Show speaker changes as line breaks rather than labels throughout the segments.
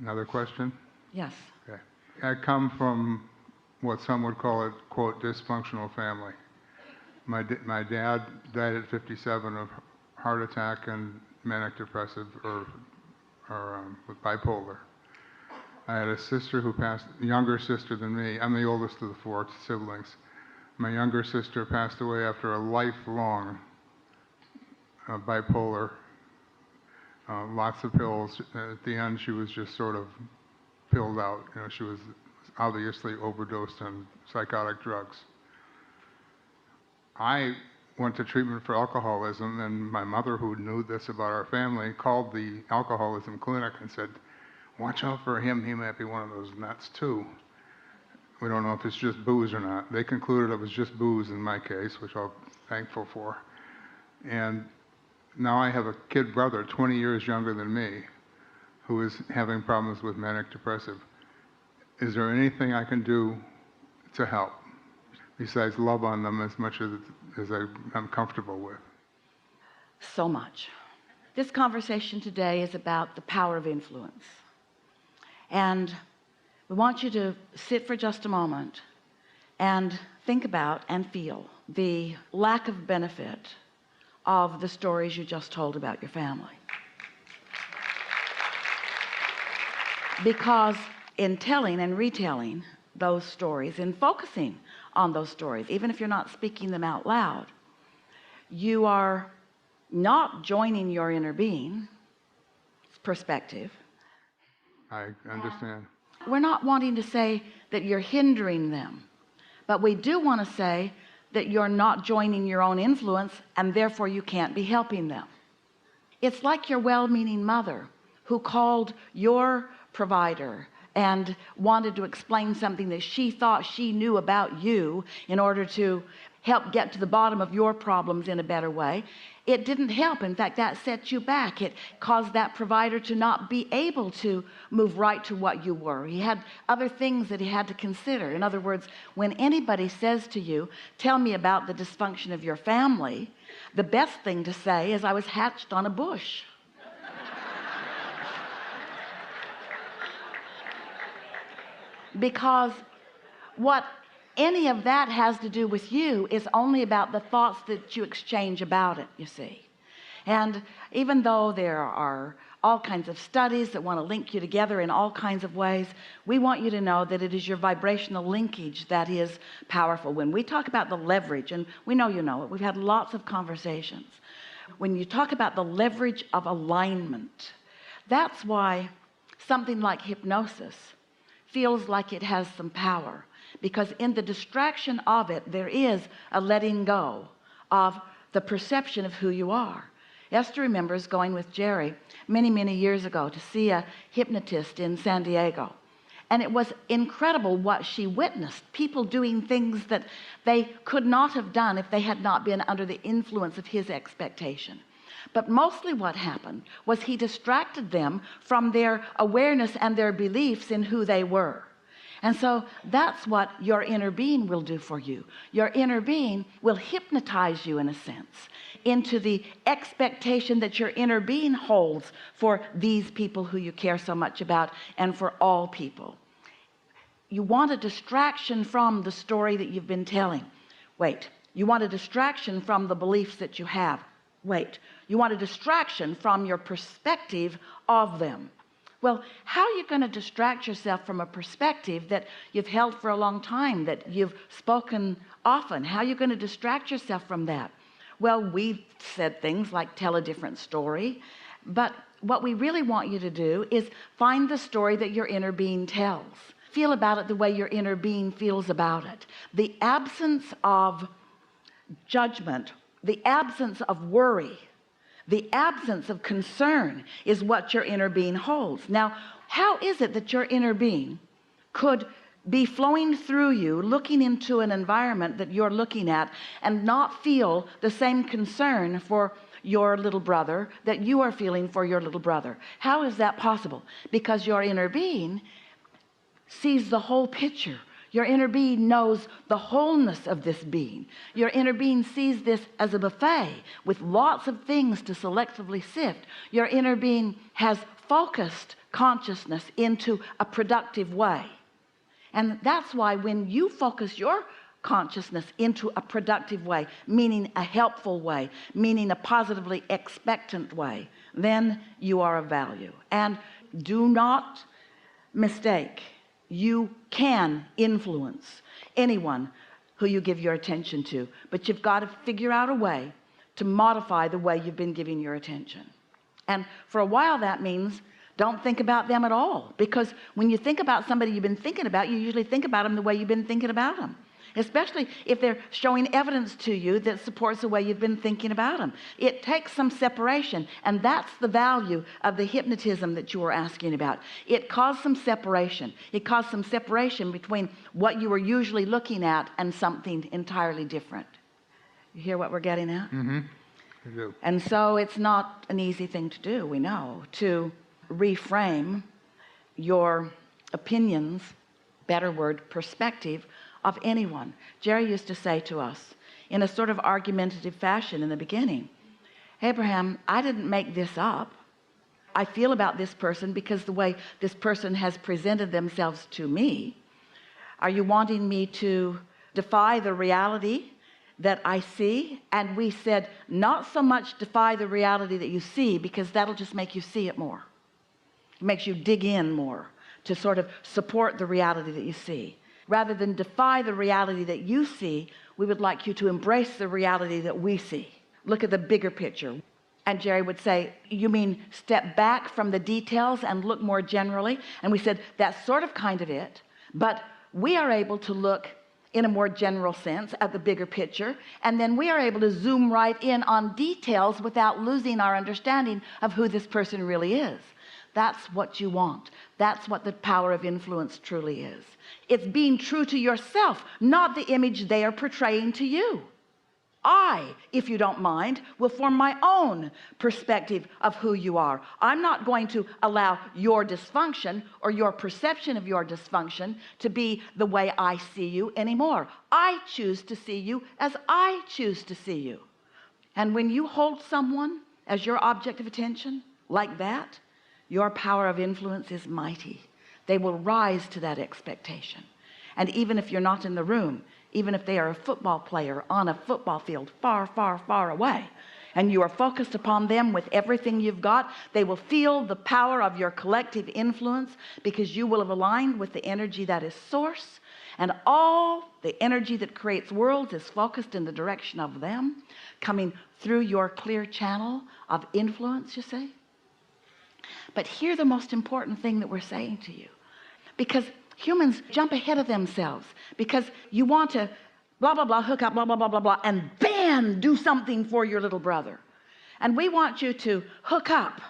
Another question?
Yes.
Okay. I come from what some would call a, quote, dysfunctional family. My dad died at 57 of heart attack and manic depressive or with bipolar. I had a sister who passed, younger sister than me. I'm the oldest of the 4 siblings. My younger sister passed away after a lifelong bipolar, lots of pills. At the end, she was just sort of pilled out. You know, she was obviously overdosed on psychotic drugs. I went to treatment for alcoholism, and my mother, who knew this about our family, called the alcoholism clinic and said, "Watch out for him, he might be one of those nuts too." We don't know if it's just booze or not. They concluded it was just booze in my case, which I'm thankful for. And now I have a kid brother, 20 years younger than me, who is having problems with manic depressive. Is there anything I can do to help besides love on them as much as I'm comfortable with?
So much. This conversation today is about the power of influence. And we want you to sit for just a moment and think about and feel the lack of benefit of the stories you just told about your family. Because in telling and retelling those stories and focusing on those stories, even if you're not speaking them out loud, you are not joining your inner being perspective.
I understand.
We're not wanting to say that you're hindering them, but we do want to say that you're not joining your own influence, and therefore you can't be helping them. It's like your well-meaning mother who called your provider and wanted to explain something that she thought she knew about you in order to help get to the bottom of your problems in a better way. It didn't help. In fact, that set you back. It caused that provider to not be able to move right to what you were. He had other things that he had to consider. In other words, when anybody says to you, "Tell me about the dysfunction of your family," the best thing to say is, "I was hatched on a bush." Because what any of that has to do with you is only about the thoughts that you exchange about it, you see. And even though there are all kinds of studies that want to link you together in all kinds of ways, we want you to know that it is your vibrational linkage that is powerful. When we talk about the leverage, and we know you know it, we've had lots of conversations. When you talk about the leverage of alignment, that's why something like hypnosis feels like it has some power, because in the distraction of it, there is a letting go of the perception of who you are. Esther remembers going with Jerry many, many years ago to see a hypnotist in San Diego. And it was incredible what she witnessed, people doing things that they could not have done if they had not been under the influence of his expectation. But mostly what happened was he distracted them from their awareness and their beliefs in who they were. And so that's what your inner being will do for you. Your inner being will hypnotize you, in a sense, into the expectation that your inner being holds for these people who you care so much about, and for all people. You want a distraction from the story that you've been telling. Wait. You want a distraction from the beliefs that you have. Wait. You want a distraction from your perspective of them. Well, how are you going to distract yourself from a perspective that you've held for a long time, that you've spoken often? How are you going to distract yourself from that? Well, we've said things like tell a different story, but what we really want you to do is find the story that your inner being tells. Feel about it the way your inner being feels about it. The absence of judgment, the absence of worry, the absence of concern is what your inner being holds. Now, how is it that your inner being could be flowing through you, looking into an environment that you're looking at, and not feel the same concern for your little brother that you are feeling for your little brother? How is that possible? Because your inner being sees the whole picture. Your inner being knows the wholeness of this being. Your inner being sees this as a buffet with lots of things to selectively sift. Your inner being has focused consciousness into a productive way. And that's why when you focus your consciousness into a productive way, meaning a helpful way, meaning a positively expectant way, then you are of value. And do not mistake, you can influence anyone who you give your attention to, but you've got to figure out a way to modify the way you've been giving your attention. And for a while that means don't think about them at all, because when you think about somebody you've been thinking about, you usually think about them the way you've been thinking about them, especially if they're showing evidence to you that supports the way you've been thinking about them. It takes some separation, and that's the value of the hypnotism that you were asking about. It caused some separation. It caused some separation between what you were usually looking at and something entirely different. You hear what we're getting at?
Mm-hmm. I do.
And so it's not an easy thing to do, we know, to reframe your opinions, better word, perspective of anyone. Jerry used to say to us in a sort of argumentative fashion in the beginning, Abraham, I didn't make this up. I feel about this person because the way this person has presented themselves to me. Are you wanting me to defy the reality that I see? And we said, not so much defy the reality that you see, because that'll just make you see it more. It makes you dig in more to sort of support the reality that you see. Rather than defy the reality that you see, we would like you to embrace the reality that we see. Look at the bigger picture. And Jerry would say, you mean step back from the details and look more generally? And we said, that's sort of kind of it, but we are able to look in a more general sense at the bigger picture, and then we are able to zoom right in on details without losing our understanding of who this person really is. That's what you want. That's what the power of influence truly is. It's being true to yourself, not the image they are portraying to you. I, if you don't mind, will form my own perspective of who you are. I'm not going to allow your dysfunction or your perception of your dysfunction to be the way I see you anymore. I choose to see you as I choose to see you. And when you hold someone as your object of attention like that, your power of influence is mighty. They will rise to that expectation. And even if you're not in the room, even if they are a football player on a football field far, far, far away, and you are focused upon them with everything you've got, they will feel the power of your collective influence, because you will have aligned with the energy that is source, and all the energy that creates worlds is focused in the direction of them, coming through your clear channel of influence, you see. But hear the most important thing that we're saying to you, because humans jump ahead of themselves, because you want to blah, blah, blah, hook up, blah, blah, blah, blah, blah, and bam, do something for your little brother. And we want you to hook up.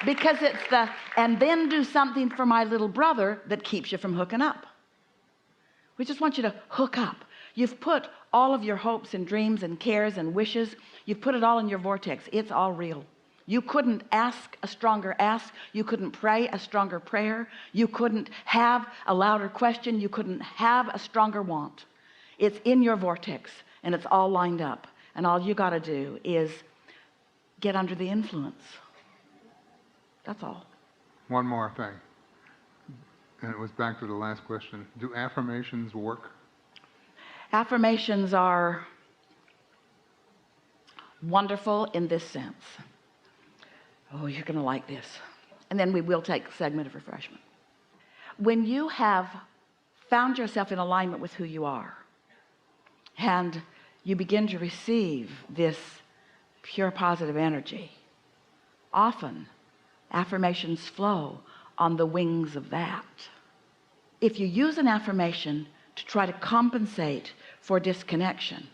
Because it's the, and then do something for my little brother that keeps you from hooking up. We just want you to hook up. You've put all of your hopes and dreams and cares and wishes, you've put it all in your vortex. It's all real. You couldn't ask a stronger ask. You couldn't pray a stronger prayer. You couldn't have a louder question. You couldn't have a stronger want. It's in your vortex, and it's all lined up. And all you got to do is get under the influence. That's all.
One more thing, and it was back to the last question. Do affirmations work?
Affirmations are wonderful in this sense. Oh, you're going to like this. And then we will take a segment of refreshment. When you have found yourself in alignment with who you are, and you begin to receive this pure positive energy, often affirmations flow on the wings of that. If you use an affirmation to try to compensate for disconnection,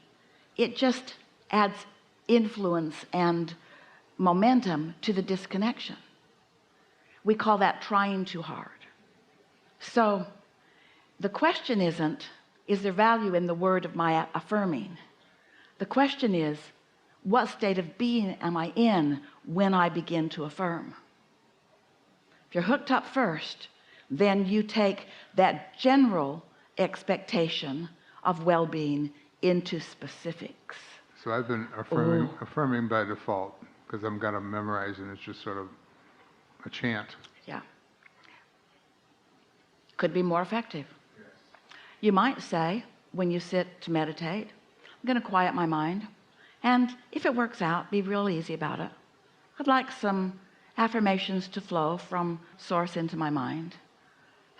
it just adds influence and momentum to the disconnection. We call that trying too hard. So the question isn't, is there value in the word of my affirming? The question is, what state of being am I in when I begin to affirm? If you're hooked up first, then you take that general expectation of well-being into specifics.
So I've been affirming by default because I'm going to memorize, and it's just sort of a chant.
Yeah. Could be more effective. Yes. You might say, when you sit to meditate, I'm going to quiet my mind, and if it works out, be real easy about it. I'd like some affirmations to flow from source into my mind,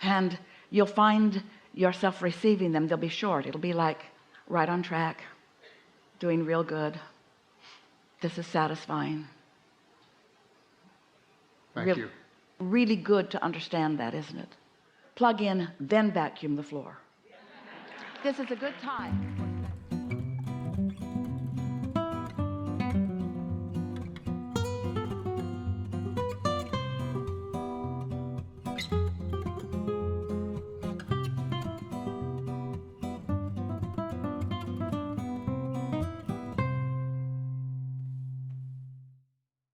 and you'll find yourself receiving them. They'll be short. It'll be like, right on track, doing real good, this is satisfying.
Thank you.
Really good to understand that, isn't it? Plug in, then vacuum the floor. This is a good time.